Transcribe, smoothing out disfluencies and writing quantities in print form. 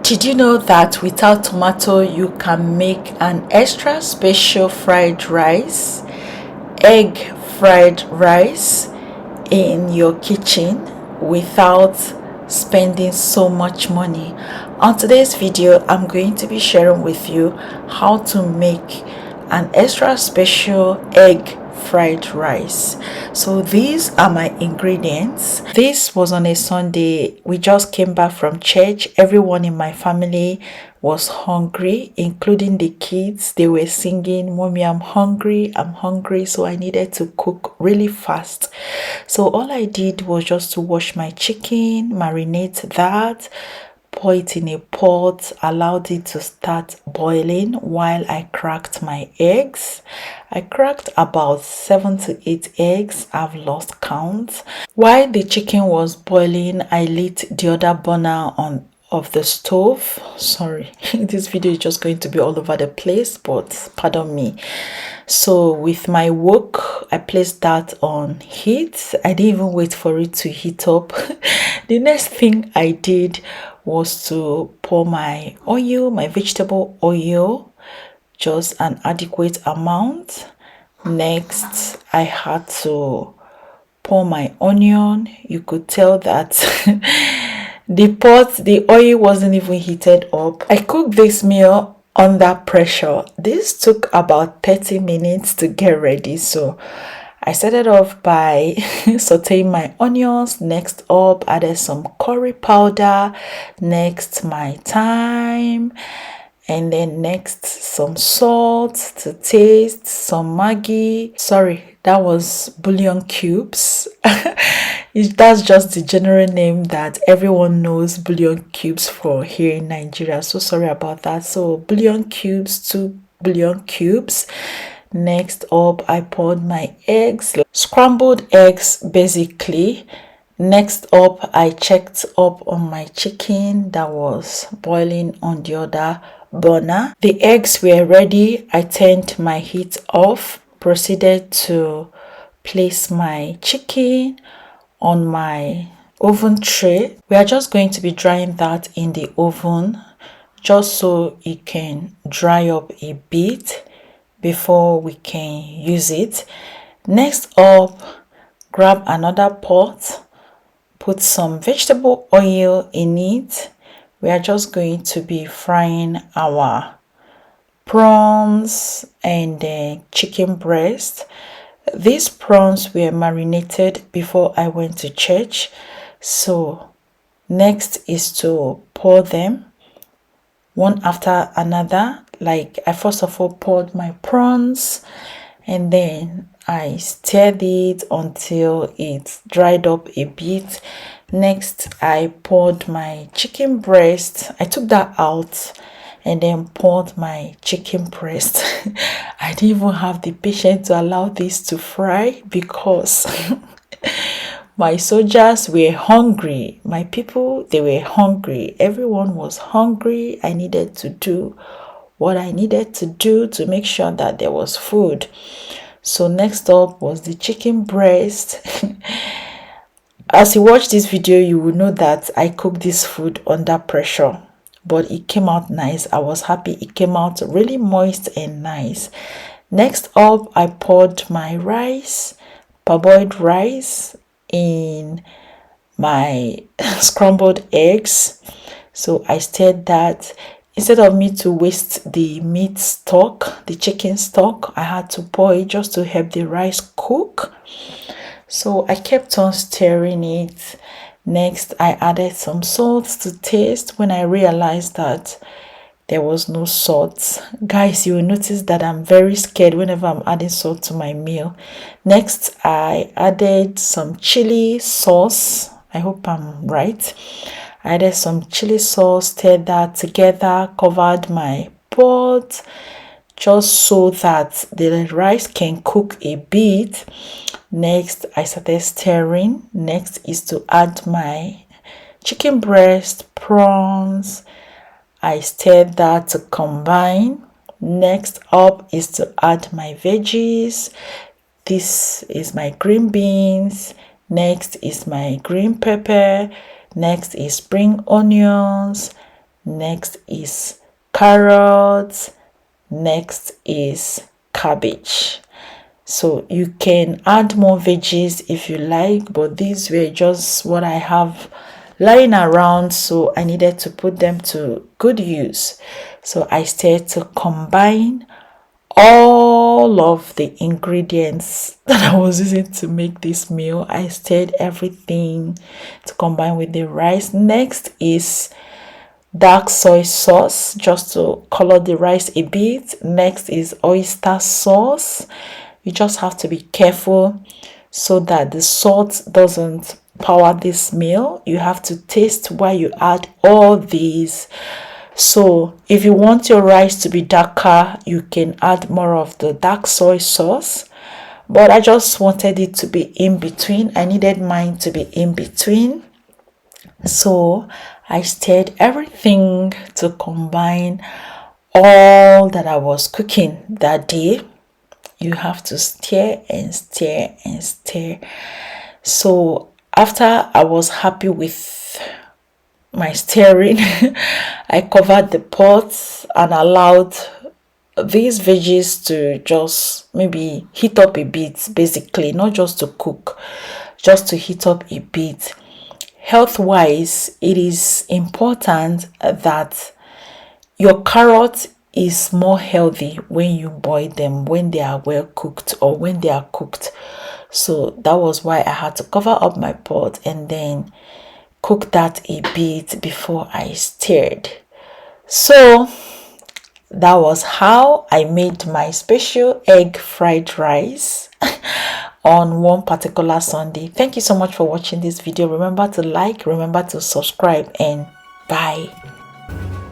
Did you know that without tomato you can make an extra special fried rice, egg fried rice in your kitchen without spending so much money? On today's video, I'm going to be sharing with you how to make an extra special egg fried rice. So these are my ingredients. This was on a Sunday. We just came back from church. Everyone in my family was hungry, including the kids. They were singing, "Mommy, I'm hungry, I'm hungry." So I needed to cook really fast. So all I did was just to wash my chicken, marinate that, pour it in a pot, allowed it to start boiling while I cracked my eggs. I cracked about 7 to 8 eggs. I've lost count. While the chicken was boiling, I lit the other burner on of the stove. Sorry, this video is just going to be all over the place, but pardon me. So with my wok, I placed that on heat. I didn't even wait for it to heat up. The next thing I did was to pour my oil, my vegetable oil, just an adequate amount. Next, I had to pour my onion. You could tell that the oil wasn't even heated up. I cooked this meal under pressure. This took about 30 minutes to get ready. So I started off by sauteing my onions. Next up, added some curry powder. Next, my thyme. And then next, some salt to taste, some Maggi. Sorry, that was bouillon cubes. That's just the general name that everyone knows bouillon cubes for here in Nigeria. So sorry about that. So bouillon cubes, 2 bouillon cubes. Next up, I poured my eggs, scrambled eggs basically. Next up, I checked up on my chicken that was boiling on the other burner. The eggs were ready. I turned my heat off, proceeded to place my chicken on my oven tray. We are just going to be drying that in the oven just so it can dry up a bit before we can use it. Next up, grab another pot, put some vegetable oil in it. We are just going to be frying our prawns and the chicken breast. These prawns were marinated before I went to church. So next is to pour them one after another. Like I first of all poured my prawns and then I stirred it until it dried up a bit. Next, I poured my chicken breast. I took that out and then poured my chicken breast. I didn't even have the patience to allow this to fry because my soldiers were hungry. My people, they were hungry. Everyone was hungry. I needed to do what I needed to do to make sure that there was food. So next up was the chicken breast. As you watch this video, you will know that I cooked this food under pressure, but it came out nice. I was happy. It came out really moist and nice. Next up, I poured my rice, parboiled rice, in my scrambled eggs. So I stirred that. Instead of me to waste the meat stock, the chicken stock, I had to pour it just to help the rice cook. So I kept on stirring it. Next, I added some salt to taste when I realized that there was no salt. Guys, you will notice that I'm very scared whenever I'm adding salt to my meal. Next, I added some chili sauce. I hope I'm right. I added some chili sauce, stirred that together, covered my pot just so that the rice can cook a bit. Next, I started stirring. Next is to add my chicken breast, prawns. I stirred that to combine. Next up is to add my veggies. This is my green beans. Next is my green pepper. Next is spring onions. next is carrots, next is cabbage. So you can add more veggies if you like, but these were just what I have lying around, so I needed to put them to good use. So I started to combine all of the ingredients that I was using to make this meal. I stirred everything to combine with the rice. Next is dark soy sauce, just to color the rice a bit. Next is oyster sauce. You just have to be careful so that the salt doesn't power this meal. You have to taste while you add all these. So if you want your rice to be darker, you can add more of the dark soy sauce, but I just wanted it to be in between. I needed mine to be in between, so I stirred everything to combine all that I was cooking that day. You have to stir and stir and stir. So after I was happy with my stirring, I covered the pot and allowed these veggies to just maybe heat up a bit, basically, not just to cook, just to heat up a bit. Health wise, it is important that your carrot is more healthy when you boil them, when they are well cooked or when they are cooked. So that was why I had to cover up my pot and then cook that a bit before I stirred. So that was how I made my special egg fried rice on one particular Sunday. Thank you so much for watching this video. Remember to like, remember to subscribe, and bye.